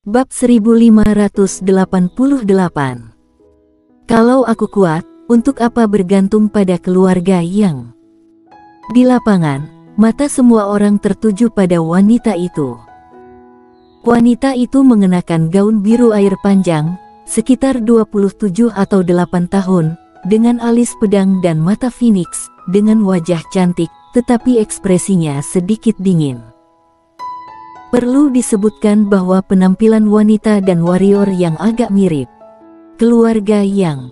Bab 1588. Kalau aku kuat, untuk apa bergantung pada keluarga yang... Di lapangan, mata semua orang tertuju pada wanita itu. Wanita itu mengenakan gaun biru air panjang, sekitar 27 atau 8 tahun, dengan alis pedang dan mata Phoenix, dengan wajah cantik, tetapi ekspresinya sedikit dingin. Perlu disebutkan bahwa penampilan wanita dan warrior yang agak mirip. Keluarga yang...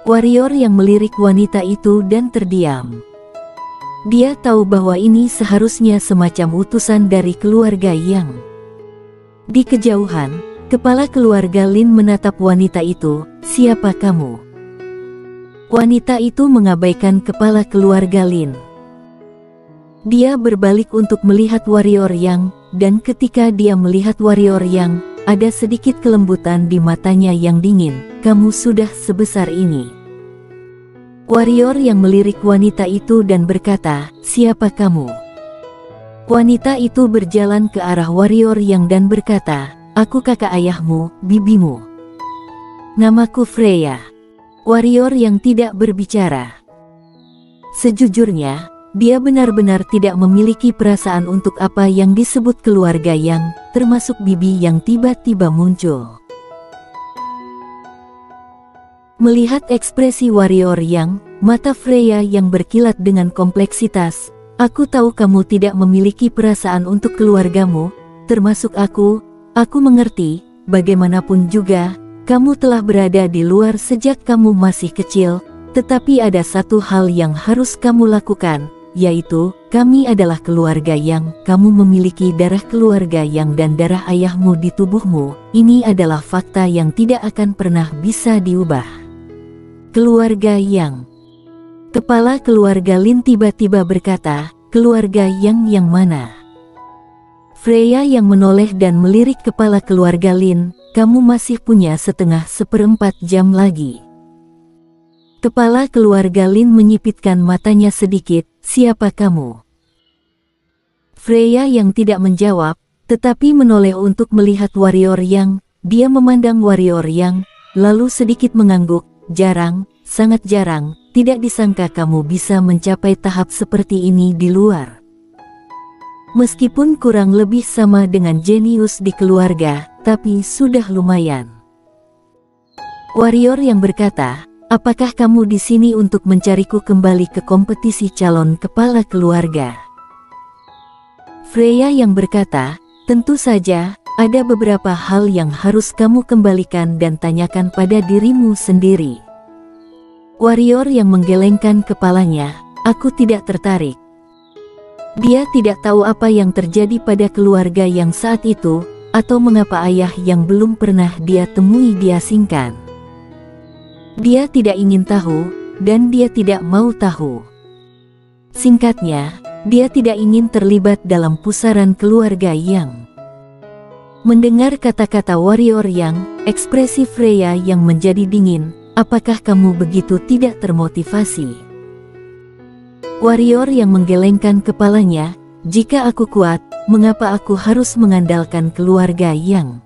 Warrior yang melirik wanita itu dan terdiam. Dia tahu bahwa ini seharusnya semacam utusan dari keluarga yang... Di kejauhan, kepala keluarga Lin menatap wanita itu. "Siapa kamu?" Wanita itu mengabaikan kepala keluarga Lin. Dia berbalik untuk melihat warrior yang... Dan ketika dia melihat warrior yang, ada sedikit kelembutan di matanya yang dingin. "Kamu sudah sebesar ini." Warrior yang melirik wanita itu dan berkata, "Siapa kamu?" Wanita itu berjalan ke arah warrior yang dan berkata, "Aku kakak ayahmu, bibimu. Namaku Freya." Warrior yang tidak berbicara. Sejujurnya, dia benar-benar tidak memiliki perasaan untuk apa yang disebut keluarga yang, termasuk bibi yang tiba-tiba muncul. Melihat ekspresi warrior yang, mata Freya yang berkilat dengan kompleksitas, "Aku tahu kamu tidak memiliki perasaan untuk keluargamu, termasuk aku mengerti, bagaimanapun juga, kamu telah berada di luar sejak kamu masih kecil, tetapi ada satu hal yang harus kamu lakukan, yaitu, kami adalah keluarga yang, kamu memiliki darah keluarga yang dan darah ayahmu di tubuhmu, ini adalah fakta yang tidak akan pernah bisa diubah." Keluarga yang... Kepala keluarga Lin tiba-tiba berkata, "Keluarga yang mana?" Freya yang menoleh dan melirik kepala keluarga Lin, "Kamu masih punya seperempat jam lagi." Kepala keluarga Lin menyipitkan matanya sedikit. "Siapa kamu?" Freya yang tidak menjawab, tetapi menoleh untuk melihat warrior yang. Dia memandang warrior yang, lalu sedikit mengangguk. "Jarang, sangat jarang, tidak disangka kamu bisa mencapai tahap seperti ini di luar. Meskipun kurang lebih sama dengan jenius di keluarga, tapi sudah lumayan." Warrior yang berkata, "Apakah kamu di sini untuk mencariku kembali ke kompetisi calon kepala keluarga?" Freya yang berkata, "Tentu saja, ada beberapa hal yang harus kamu kembalikan dan tanyakan pada dirimu sendiri." Warrior yang menggelengkan kepalanya, "Aku tidak tertarik." Dia tidak tahu apa yang terjadi pada keluarga yang saat itu, atau mengapa ayah yang belum pernah dia temui diasingkan. Dia tidak ingin tahu, dan dia tidak mau tahu. Singkatnya, dia tidak ingin terlibat dalam pusaran keluarga yang... Mendengar kata-kata warrior yang, ekspresi Freya yang menjadi dingin. "Apakah kamu begitu tidak termotivasi?" Warrior yang menggelengkan kepalanya, "Jika aku kuat, mengapa aku harus mengandalkan keluarga yang...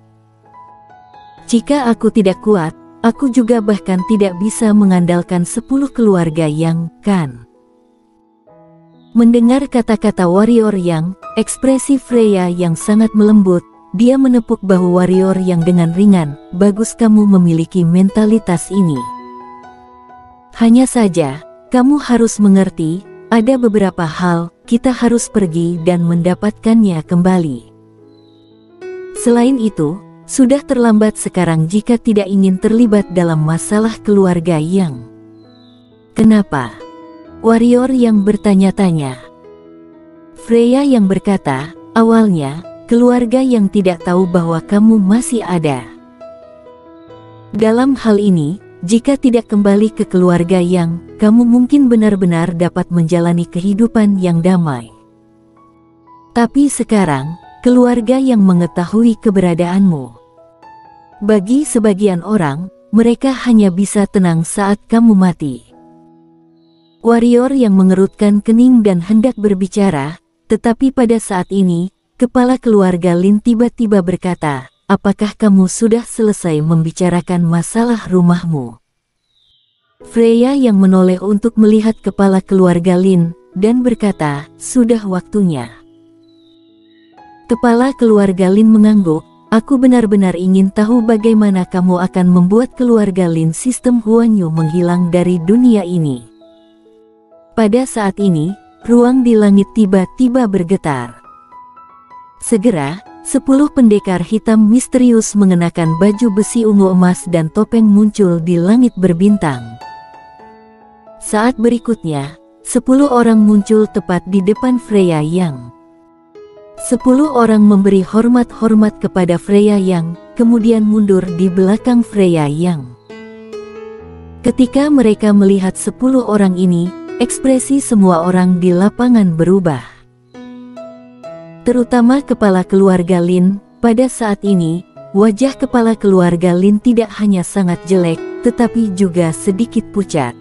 Jika aku tidak kuat, aku juga bahkan tidak bisa mengandalkan 10 keluarga yang, kan?" Mendengar kata-kata warrior yang, ekspresi Freya yang sangat melembut, dia menepuk bahu warrior yang dengan ringan. "Bagus kamu memiliki mentalitas ini. Hanya saja, kamu harus mengerti, ada beberapa hal, kita harus pergi dan mendapatkannya kembali. Selain itu, sudah terlambat sekarang jika tidak ingin terlibat dalam masalah keluarga yang..." "Kenapa?" Warrior yang bertanya-tanya. Freya yang berkata, "Awalnya, keluarga yang tidak tahu bahwa kamu masih ada. Dalam hal ini, jika tidak kembali ke keluarga yang, kamu mungkin benar-benar dapat menjalani kehidupan yang damai. Tapi sekarang, keluarga yang mengetahui keberadaanmu. Bagi sebagian orang, mereka hanya bisa tenang saat kamu mati." Warrior yang mengerutkan kening dan hendak berbicara, tetapi pada saat ini, kepala keluarga Lin tiba-tiba berkata, apakah kamu sudah selesai membicarakan masalah rumahmu? Freya yang menoleh untuk melihat kepala keluarga Lin, dan berkata, sudah waktunya. Kepala keluarga Lin mengangguk, aku benar-benar ingin tahu bagaimana kamu akan membuat keluarga Lin sistem Huanyu menghilang dari dunia ini. Pada saat ini, ruang di langit tiba-tiba bergetar. Segera, 10 pendekar hitam misterius mengenakan baju besi ungu emas dan topeng muncul di langit berbintang. Saat berikutnya, 10 orang muncul tepat di depan Freya Yang. 10 orang memberi hormat-hormat kepada Freya Yang, kemudian mundur di belakang Freya Yang. Ketika mereka melihat 10 orang ini, ekspresi semua orang di lapangan berubah. Terutama kepala keluarga Lin, pada saat ini, wajah kepala keluarga Lin tidak hanya sangat jelek, tetapi juga sedikit pucat.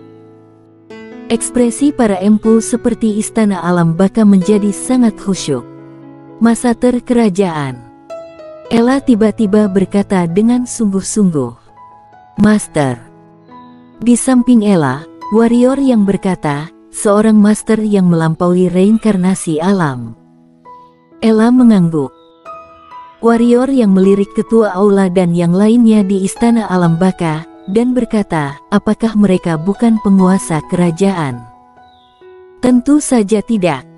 Ekspresi para empu seperti istana alam baka menjadi sangat khusyuk. Masater kerajaan. Ella tiba-tiba berkata dengan sungguh-sungguh. Master. Di samping Ella, warrior yang berkata, seorang master yang melampaui reinkarnasi alam. Ella mengangguk. Warrior yang melirik ketua aula dan yang lainnya di istana alam baka, dan berkata, apakah mereka bukan penguasa kerajaan? Tentu saja tidak.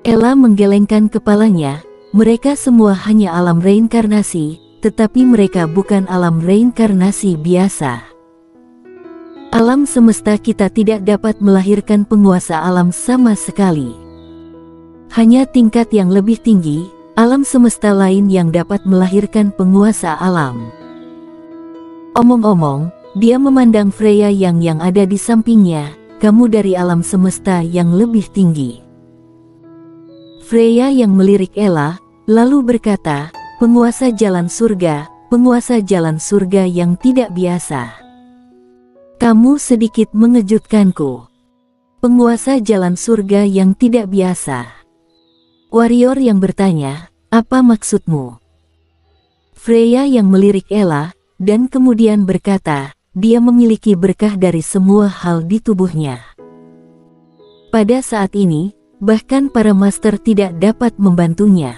Ella menggelengkan kepalanya, mereka semua hanya alam reinkarnasi, tetapi mereka bukan alam reinkarnasi biasa. Alam semesta kita tidak dapat melahirkan penguasa alam sama sekali. Hanya tingkat yang lebih tinggi, alam semesta lain yang dapat melahirkan penguasa alam. Omong-omong, dia memandang Freya yang ada di sampingnya, kamu dari alam semesta yang lebih tinggi. Freya yang melirik Ella, lalu berkata, penguasa jalan surga yang tidak biasa. Kamu sedikit mengejutkanku. Penguasa jalan surga yang tidak biasa. Warrior yang bertanya, apa maksudmu? Freya yang melirik Ella, dan kemudian berkata, dia memiliki berkah dari semua hal di tubuhnya. Pada saat ini, bahkan para master tidak dapat membantunya.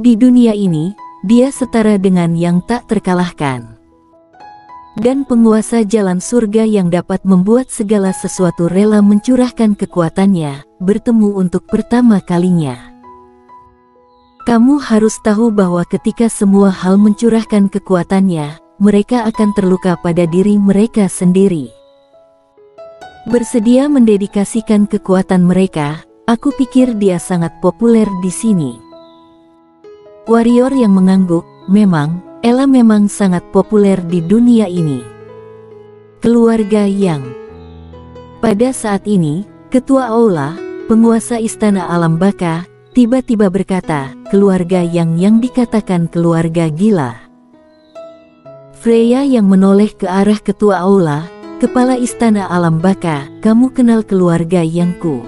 Di dunia ini, dia setara dengan yang tak terkalahkan. Dan penguasa jalan surga yang dapat membuat segala sesuatu rela mencurahkan kekuatannya, bertemu untuk pertama kalinya. Kamu harus tahu bahwa ketika semua hal mencurahkan kekuatannya, mereka akan terluka pada diri mereka sendiri. Bersedia mendedikasikan kekuatan mereka, aku pikir dia sangat populer di sini. Warrior yang mengangguk, memang, Ella memang sangat populer di dunia ini. Keluarga Yang. Pada saat ini, ketua aula, penguasa istana alam baka, tiba-tiba berkata, keluarga yang dikatakan keluarga gila. Freya yang menoleh ke arah ketua aula, kepala istana alam baka, kamu kenal keluarga Yangku.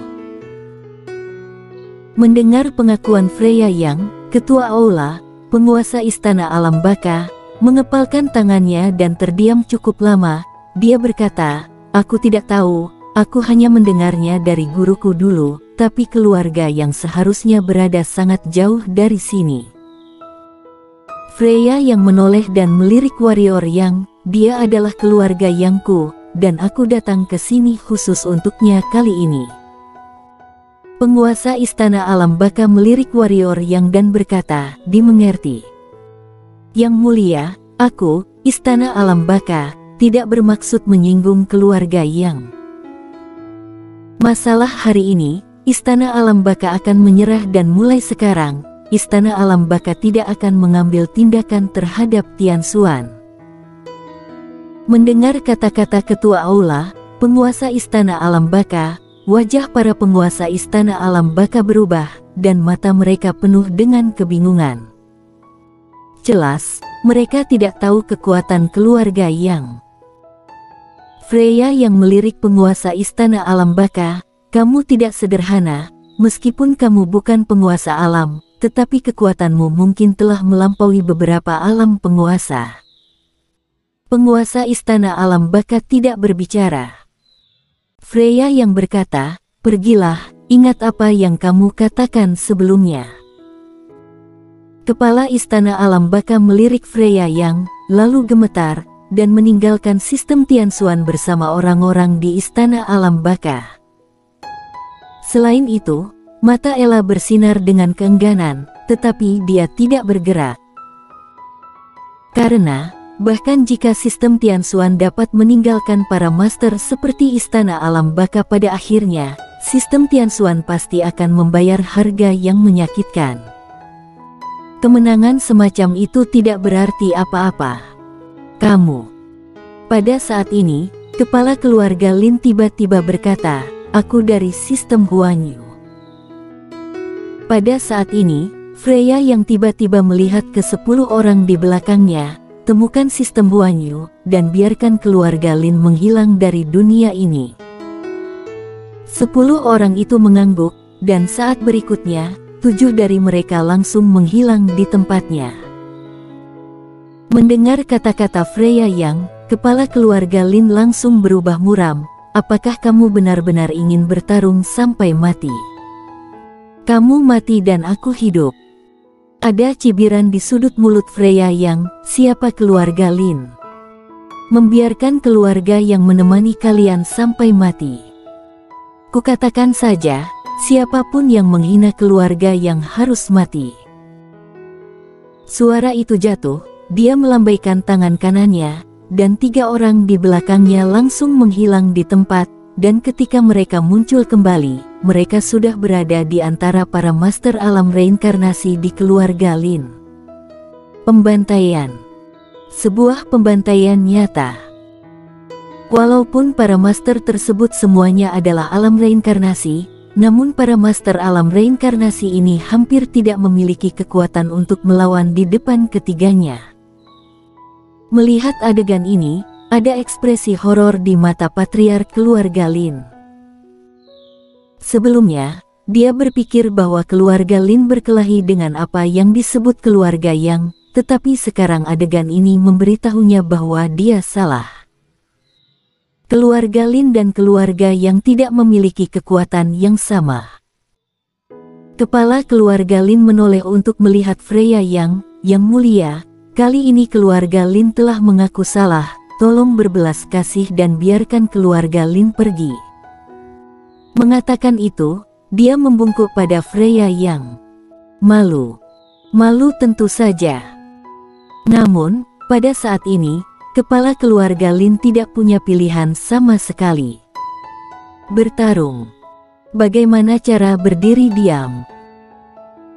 Mendengar pengakuan Freya yang, ketua aula, penguasa istana alam baka, mengepalkan tangannya dan terdiam cukup lama, dia berkata, aku tidak tahu, aku hanya mendengarnya dari guruku dulu, tapi keluarga yang seharusnya berada sangat jauh dari sini. Freya yang menoleh dan melirik warrior yang, dia adalah keluarga Yangku, dan aku datang ke sini khusus untuknya kali ini. Penguasa istana alam baka melirik warrior yang dan berkata, dimengerti. Yang mulia, aku, istana alam baka, tidak bermaksud menyinggung keluarga yang. Masalah hari ini, istana alam baka akan menyerah dan mulai sekarang, istana alam baka tidak akan mengambil tindakan terhadap Tian Xuan. Mendengar kata-kata ketua aula, penguasa istana alam baka, wajah para penguasa istana alam baka berubah, dan mata mereka penuh dengan kebingungan. Jelas, mereka tidak tahu kekuatan keluarga yang. Freya yang melirik penguasa istana alam baka, kamu tidak sederhana, meskipun kamu bukan penguasa alam, tetapi kekuatanmu mungkin telah melampaui beberapa alam penguasa. Penguasa istana alam baka tidak berbicara. Freya yang berkata, "Pergilah, ingat apa yang kamu katakan sebelumnya." Kepala istana alam baka melirik Freya yang lalu gemetar dan meninggalkan sistem Tianshuan bersama orang-orang di istana alam baka. Selain itu, mata Ella bersinar dengan keengganan, tetapi dia tidak bergerak. Karena bahkan jika sistem Tianshuan dapat meninggalkan para master seperti istana alam baka pada akhirnya, sistem Tianshuan pasti akan membayar harga yang menyakitkan. Kemenangan semacam itu tidak berarti apa-apa. Kamu. Pada saat ini, kepala keluarga Lin tiba-tiba berkata, "Aku dari sistem Huanyu." Pada saat ini, Freya yang tiba-tiba melihat ke 10 orang di belakangnya, "Temukan sistem Huanyu, dan biarkan keluarga Lin menghilang dari dunia ini." 10 orang itu mengangguk, dan saat berikutnya, 7 dari mereka langsung menghilang di tempatnya. Mendengar kata-kata Freya yang, kepala keluarga Lin langsung berubah muram. "Apakah kamu benar-benar ingin bertarung sampai mati? Kamu mati dan aku hidup." Ada cibiran di sudut mulut Freya yang, "Siapa keluarga Lin? Membiarkan keluarga yang menemani kalian sampai mati. Kukatakan saja, siapapun yang menghina keluarga yang harus mati." Suara itu jatuh, dia melambaikan tangan kanannya, dan 3 orang di belakangnya langsung menghilang di tempat, dan ketika mereka muncul kembali, mereka sudah berada di antara para master alam reinkarnasi di keluarga Lin. Pembantaian. Sebuah pembantaian nyata. Walaupun para master tersebut semuanya adalah alam reinkarnasi, namun para master alam reinkarnasi ini hampir tidak memiliki kekuatan untuk melawan di depan ketiganya. Melihat adegan ini, ada ekspresi horor di mata patriark keluarga Lin. Sebelumnya, dia berpikir bahwa keluarga Lin berkelahi dengan apa yang disebut keluarga Yang, tetapi sekarang adegan ini memberitahunya bahwa dia salah. Keluarga Lin dan keluarga Yang tidak memiliki kekuatan yang sama. Kepala keluarga Lin menoleh untuk melihat Freya yang mulia. Kali ini keluarga Lin telah mengaku salah. Tolong berbelas kasih dan biarkan keluarga Lin pergi. Mengatakan itu, dia membungkuk pada Freya yang malu. Malu tentu saja. Namun, pada saat ini, kepala keluarga Lin tidak punya pilihan sama sekali. Bertarung. Bagaimana cara berdiri diam?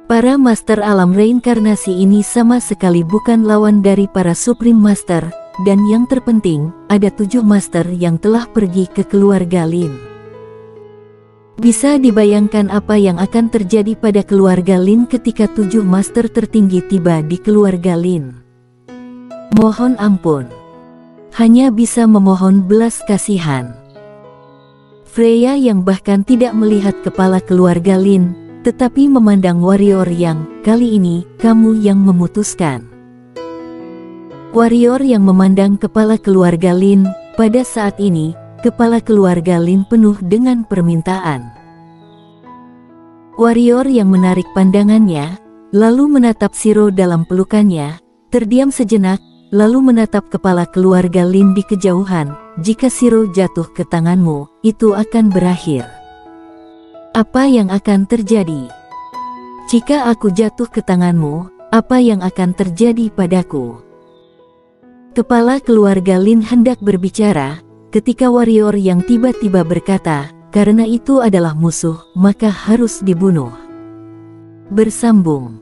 Para master alam reinkarnasi ini sama sekali bukan lawan dari para Supreme Master, dan yang terpenting, ada 7 master yang telah pergi ke keluarga Lin. Bisa dibayangkan apa yang akan terjadi pada keluarga Lin ketika 7 master tertinggi tiba di keluarga Lin. Mohon ampun. Hanya bisa memohon belas kasihan. Freya yang bahkan tidak melihat kepala keluarga Lin, tetapi memandang warrior yang, "Kali ini, kamu yang memutuskan." Warrior yang memandang kepala keluarga Lin, pada saat ini, kepala keluarga Lin penuh dengan permintaan. Warrior yang menarik pandangannya, lalu menatap Shiro dalam pelukannya, terdiam sejenak, lalu menatap kepala keluarga Lin di kejauhan. "Jika Shiro jatuh ke tanganmu, itu akan berakhir. Apa yang akan terjadi? Jika aku jatuh ke tanganmu, apa yang akan terjadi padaku?" Kepala keluarga Lin hendak berbicara, ketika warrior yang tiba-tiba berkata, "Karena itu adalah musuh, maka harus dibunuh." Bersambung.